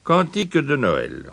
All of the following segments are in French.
Cantique de Noël.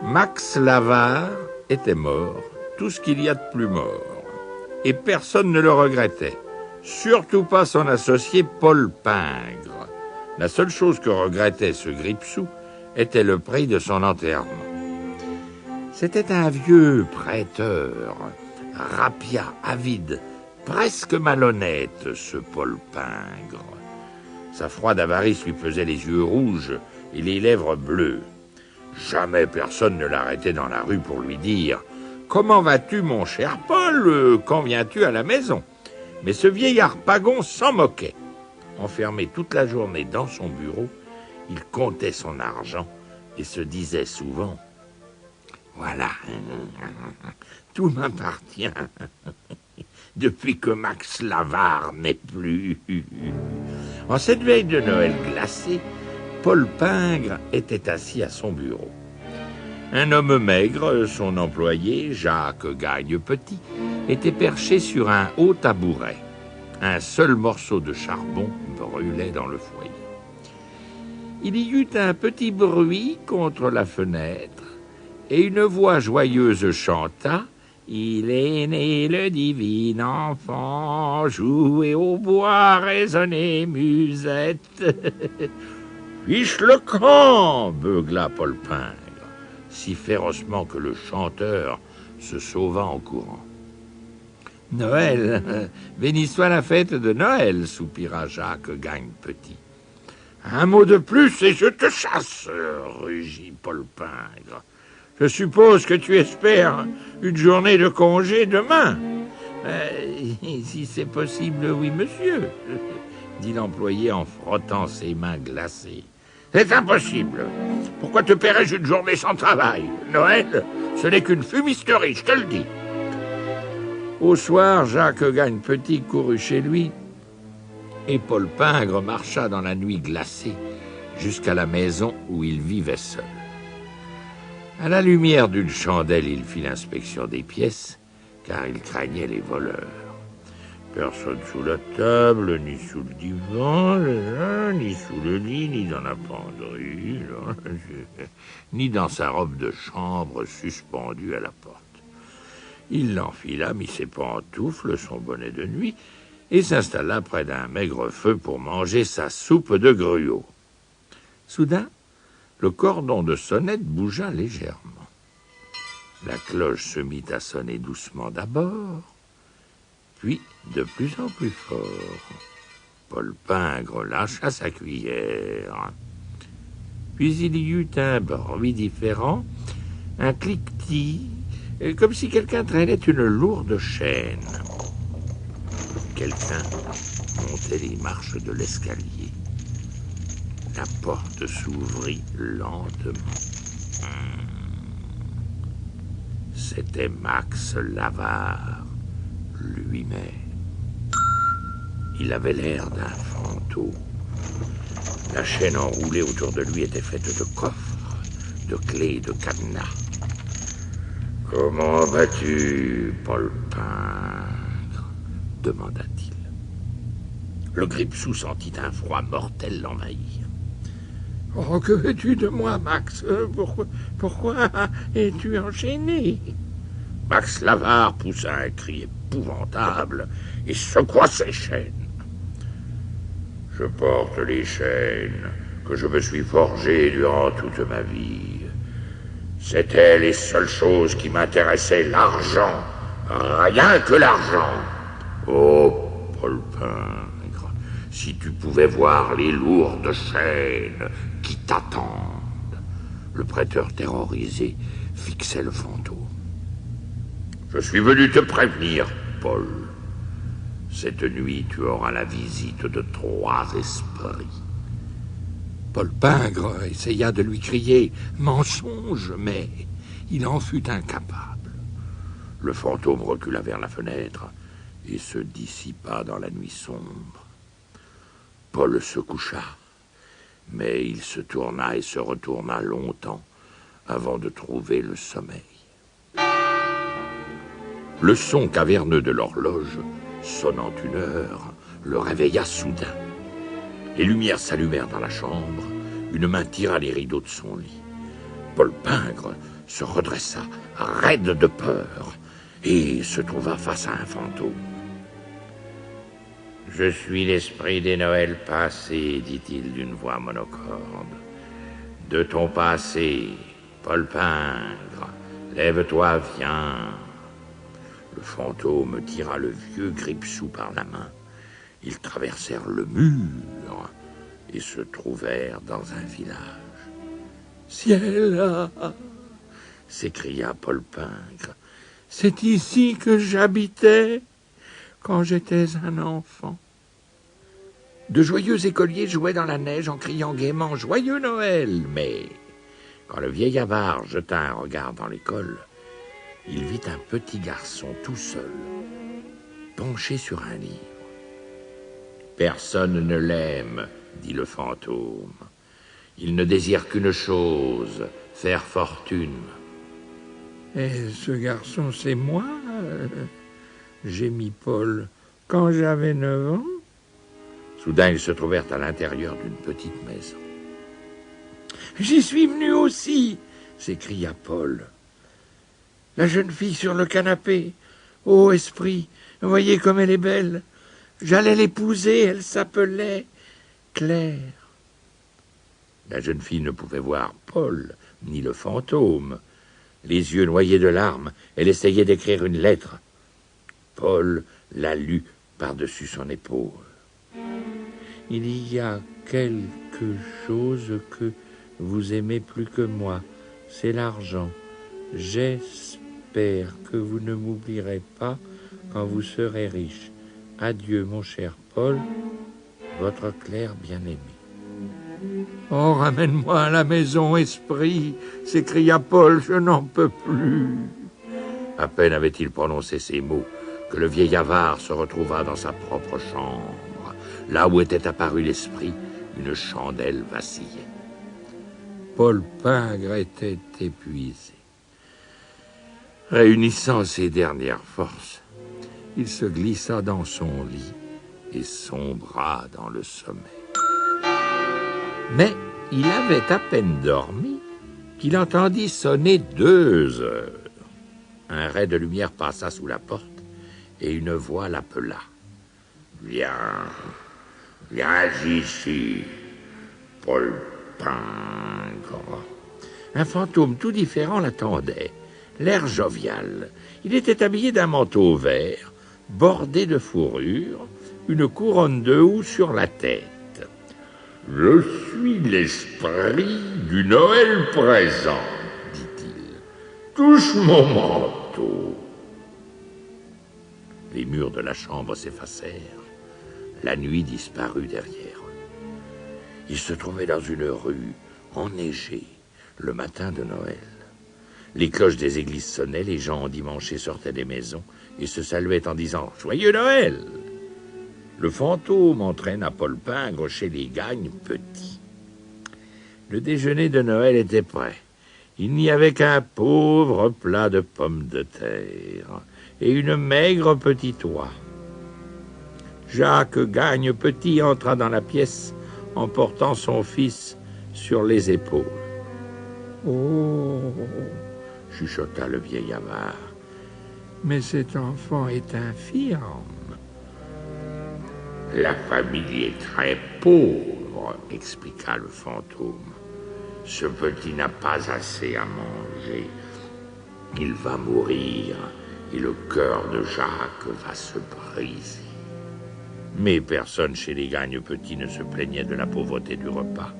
Max Lavare était mort, tout ce qu'il y a de plus mort, et personne ne le regrettait, surtout pas son associé Paul Pingre. La seule chose que regrettait ce Gripsou était le prix de son enterrement. C'était un vieux prêteur, rapia, avide, presque malhonnête, ce Paul Pingre. Sa froide avarice lui faisait les yeux rouges et les lèvres bleues. Jamais personne ne l'arrêtait dans la rue pour lui dire « Comment vas-tu, mon cher Paul? Quand viens-tu à la maison ?» Mais ce vieillard pagon s'en moquait. Enfermé toute la journée dans son bureau, il comptait son argent et se disait souvent « Voilà, tout m'appartient depuis que Max Lavare n'est plus. » En cette veille de Noël glacée, Paul Pingre était assis à son bureau. Un homme maigre, son employé, Jacques Gagne-Petit, était perché sur un haut tabouret. Un seul morceau de charbon brûlait dans le foyer. Il y eut un petit bruit contre la fenêtre, et une voix joyeuse chanta « Il est né le divin enfant, jouez au bois, résonnez musette. » « Fiche le camp !» beugla Paul Pingre, si férocement que le chanteur se sauva en courant. « Noël, béni soit la fête de Noël !» soupira Jacques Gagne-Petit. « Un mot de plus et je te chasse !» rugit Paul Pingre. « Je suppose que tu espères une journée de congé demain. »« Si c'est possible, oui, monsieur !» dit l'employé en frottant ses mains glacées. « C'est impossible. Pourquoi te paierais-je une journée sans travail? Noël, ce n'est qu'une fumisterie, je te le dis. » Au soir, Jacques Gagne-Petit courut chez lui et Paul Pingre marcha dans la nuit glacée jusqu'à la maison où il vivait seul. À la lumière d'une chandelle, il fit l'inspection des pièces, car il craignait les voleurs. Personne sous la table, ni sous le divan, ni sous le lit, ni dans la penderie, ni dans sa robe de chambre suspendue à la porte. Il l'enfila, mit ses pantoufles, son bonnet de nuit, et s'installa près d'un maigre feu pour manger sa soupe de gruau. Soudain, le cordon de sonnette bougea légèrement. La cloche se mit à sonner doucement d'abord, puis de plus en plus fort. Paul Pingre lâcha sa cuillère. Puis il y eut un bruit différent, un cliquetis, comme si quelqu'un traînait une lourde chaîne. Quelqu'un montait les marches de l'escalier. La porte s'ouvrit lentement. C'était Max Lavare lui-même. Il avait l'air d'un fantôme. La chaîne enroulée autour de lui était faite de coffres, de clés et de cadenas. « Comment vas-tu, Paul Pingre ?» demanda-t-il. Le Gripsou sentit un froid mortel l'envahir. « Oh, que veux-tu de moi, Max? Pourquoi es-tu enchaîné ?» Max Lavare poussa un cri épouvantable et secoua ses chaînes. « Je porte les chaînes que je me suis forgées durant toute ma vie. C'étaient les seules choses qui m'intéressaient, l'argent, rien que l'argent. Oh, Paul Pingre, si tu pouvais voir les lourdes chaînes qui t'attendent. » Le prêteur terrorisé fixait le fantôme. « Je suis venu te prévenir, Paul. Cette nuit, tu auras la visite de 3 esprits. » Paul Pingre essaya de lui crier « Mensonge !» mais il en fut incapable. Le fantôme recula vers la fenêtre et se dissipa dans la nuit sombre. Paul se coucha, Mais il se tourna et se retourna longtemps avant de trouver le sommeil. Le son caverneux de l'horloge, sonnant 1 heure, le réveilla soudain. Les lumières s'allumèrent dans la chambre, une main tira les rideaux de son lit. Paul Pingre se redressa, raide de peur, et se trouva face à un fantôme. « Je suis l'esprit des Noëls passés, dit-il d'une voix monocorde. De ton passé, Paul Pingre, lève-toi, viens. » Le fantôme tira le vieux Gripsou par la main. Ils traversèrent le mur et se trouvèrent dans un village. « Ciel !» s'écria Paul Pingre. « C'est ici que j'habitais quand j'étais un enfant. » De joyeux écoliers jouaient dans la neige en criant gaiement « Joyeux Noël !» Mais quand le vieil avare jeta un regard dans l'école, il vit un petit garçon tout seul, penché sur un livre. « Personne ne l'aime, » dit le fantôme. « Il ne désire qu'une chose, faire fortune. » « Et ce garçon, c'est moi ?» gémit Paul. « Quand j'avais 9 ans ?» Soudain, ils se trouvèrent à l'intérieur d'une petite maison. « J'y suis venu aussi !» s'écria Paul. « La jeune fille sur le canapé. Ô esprit, voyez comme elle est belle. J'allais l'épouser, elle s'appelait Claire. » La jeune fille ne pouvait voir Paul, ni le fantôme. Les yeux noyés de larmes, elle essayait d'écrire une lettre. Paul la lut par-dessus son épaule. « Il y a quelque chose que vous aimez plus que moi, c'est l'argent. J'espère que vous ne m'oublierez pas quand vous serez riche. Adieu, mon cher Paul, votre Claire bien-aimée. » « Oh, ramène-moi à la maison, esprit !» s'écria Paul, « je n'en peux plus. » À peine avait-il prononcé ces mots que le vieil avare se retrouva dans sa propre chambre. Là où était apparu l'esprit, une chandelle vacillait. Paul Pingre était épuisé. Réunissant ses dernières forces, il se glissa dans son lit et sombra dans le sommeil. Mais il avait à peine dormi qu'il entendit sonner 2 heures. Un ray de lumière passa sous la porte et une voix l'appela. « Viens, viens ici, Paul Pingre. » Un fantôme tout différent l'attendait, l'air jovial. Il était habillé d'un manteau vert, bordé de fourrure, une couronne de houx sur la tête. « Je suis l'esprit du Noël présent, dit-il. Touche mon manteau. » Les murs de la chambre s'effacèrent. La nuit disparut derrière eux. Ils se trouvaient dans une rue enneigée, le matin de Noël. Les cloches des églises sonnaient, les gens endimanchés sortaient des maisons et se saluaient en disant « Joyeux Noël !» Le fantôme entraîna Paul Pingre chez les Gagne-Petit. Le déjeuner de Noël était prêt. Il n'y avait qu'un pauvre plat de pommes de terre et une maigre petite oie. Jacques Gagne-Petit entra dans la pièce en portant son fils sur les épaules. « Oh !» chuchota le vieil avare. « Mais cet enfant est infirme. » « La famille est très pauvre, » expliqua le fantôme. « Ce petit n'a pas assez à manger. Il va mourir et le cœur de Jacques va se briser. » Mais personne chez les Gagne-Petit ne se plaignait de la pauvreté du repas.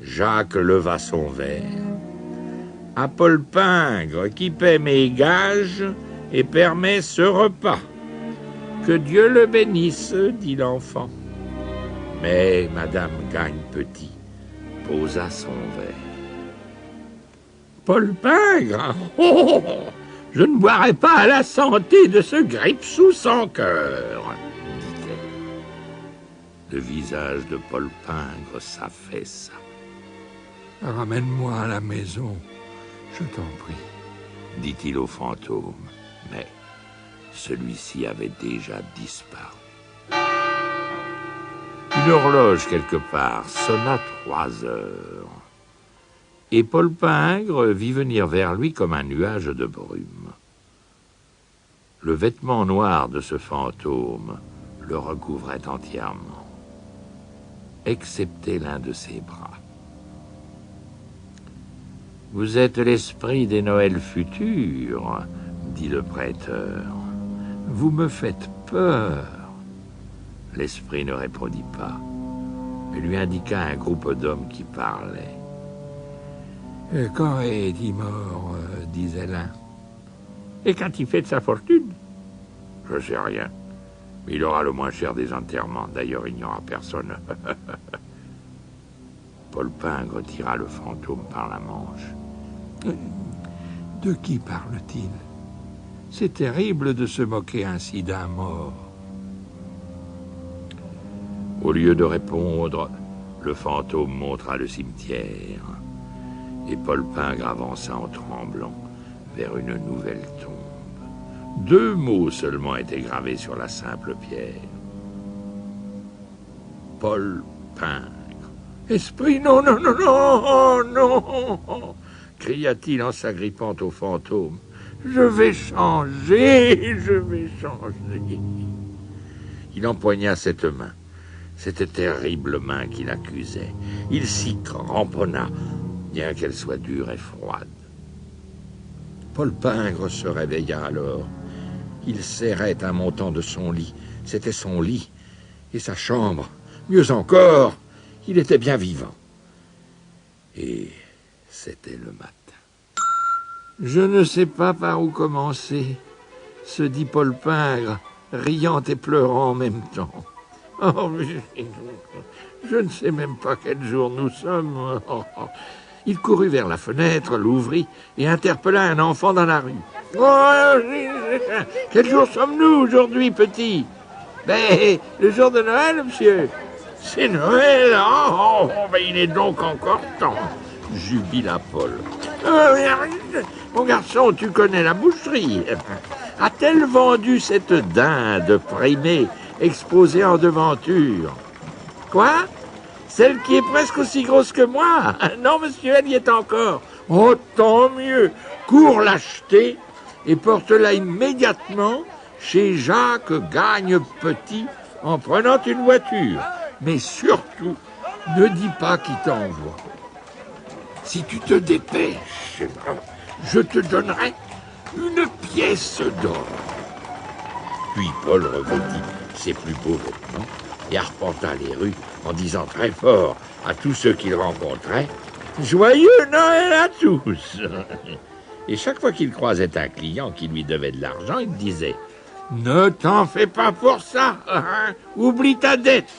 Jacques leva son verre. « À Paul Pingre, qui paie mes gages et permet ce repas. » « Que Dieu le bénisse, » dit l'enfant. Mais Madame Gagne-Petit posa son verre. « Paul Pingre, oh, je ne boirai pas à la santé de ce Gripsou sans cœur, dit-elle. Le visage de Paul Pingre s'affaissa. Ramène-moi à la maison, je t'en prie, dit-il au fantôme, mais celui-ci avait déjà disparu. Une horloge quelque part sonna 3 heures, et Paul Pingre vit venir vers lui comme un nuage de brume. Le vêtement noir de ce fantôme le recouvrait entièrement, excepté l'un de ses bras. « Vous êtes l'esprit des Noëls futurs, dit le prêteur. Vous me faites peur. » L'esprit ne répondit pas, mais lui indiqua un groupe d'hommes qui parlaient. « Quand est-il mort, disait l'un. Et quand il fait de sa fortune? Je sais rien. Mais il aura le moins cher des enterrements. D'ailleurs, il n'y aura personne. Paul Pingre tira le fantôme par la manche. De qui parle-t-il? C'est terrible de se moquer ainsi d'un mort. Au lieu de répondre, le fantôme montra le cimetière. Et Paul Pingre avança en tremblant vers une nouvelle tombe. 2 mots seulement étaient gravés sur la simple pierre. Paul Pingre. « Esprit, non, non, non, non, non !» cria-t-il en s'agrippant au fantôme. « Je vais changer, je vais changer. » Il empoigna cette main, cette terrible main qu'il accusait. Il s'y cramponna, bien qu'elle soit dure et froide. Paul Pingre se réveilla alors. Il serrait un montant de son lit. C'était son lit et sa chambre. Mieux encore, il était bien vivant. Et c'était le matin. « Je ne sais pas par où commencer, » se dit Paul Pingre, riant et pleurant en même temps. « Oh, je ne sais même pas quel jour nous sommes. » Il courut vers la fenêtre, l'ouvrit et interpella un enfant dans la rue. « Oh, quel jour sommes-nous aujourd'hui, petit? »« Ben, le jour de Noël, monsieur. »« C'est Noël, oh, ben il est donc encore temps. » Jubila Paul. « Mon garçon, tu connais la boucherie. A-t-elle vendu cette dinde primée exposée en devanture? »« Quoi? Celle qui est presque aussi grosse que moi? Non, monsieur, elle y est encore. »« Oh, tant mieux. Cours l'acheter et porte-la immédiatement chez Jacques Gagne-Petit en prenant une voiture. Mais surtout, ne dis pas qui t'envoie. Si tu te dépêches, je te donnerai une pièce d'or. » Puis Paul revêtit ses plus beaux vêtements et arpenta les rues en disant très fort à tous ceux qu'il rencontrait « Joyeux Noël à tous !» Et chaque fois qu'il croisait un client qui lui devait de l'argent, il disait « Ne t'en fais pas pour ça, hein, oublie ta dette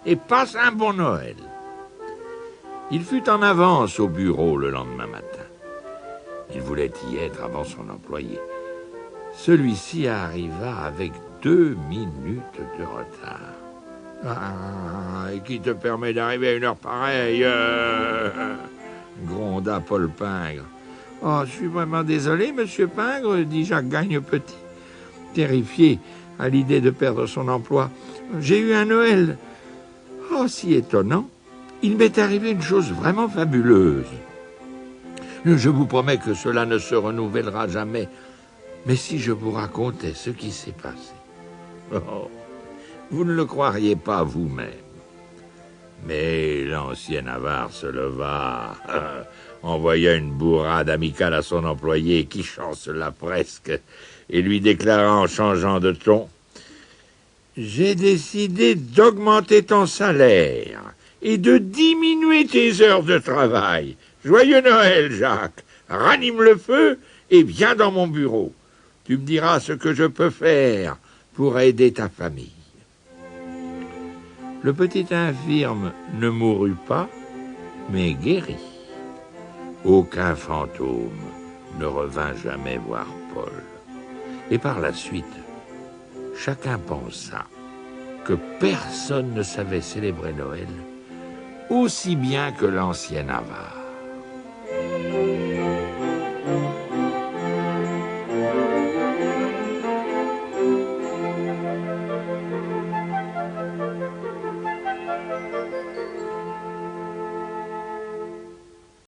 et passe un bon Noël. » Il fut en avance au bureau le lendemain matin. Il voulait y être avant son employé. Celui-ci arriva avec 2 minutes de retard. « Ah, et qui te permet d'arriver à une heure pareille gronda Paul Pingre. « Oh, je suis vraiment désolé, monsieur Pingre, dit Jacques Gagne-Petit, terrifié à l'idée de perdre son emploi. J'ai eu un Noël, oh, si étonnant. Il m'est arrivé une chose vraiment fabuleuse. Je vous promets que cela ne se renouvellera jamais. Mais si je vous racontais ce qui s'est passé, oh, vous ne le croiriez pas vous-même. » Mais l'ancien avare se leva, envoya une bourrade amicale à son employé qui chancela presque et lui déclara en changeant de ton « J'ai décidé d'augmenter ton salaire et de diminuer tes heures de travail. Joyeux Noël, Jacques. Ranime le feu et viens dans mon bureau. Tu me diras ce que je peux faire pour aider ta famille. » Le petit infirme ne mourut pas, mais guérit. Aucun fantôme ne revint jamais voir Paul. Et par la suite, chacun pensa que personne ne savait célébrer Noël aussi bien que l'ancien avare.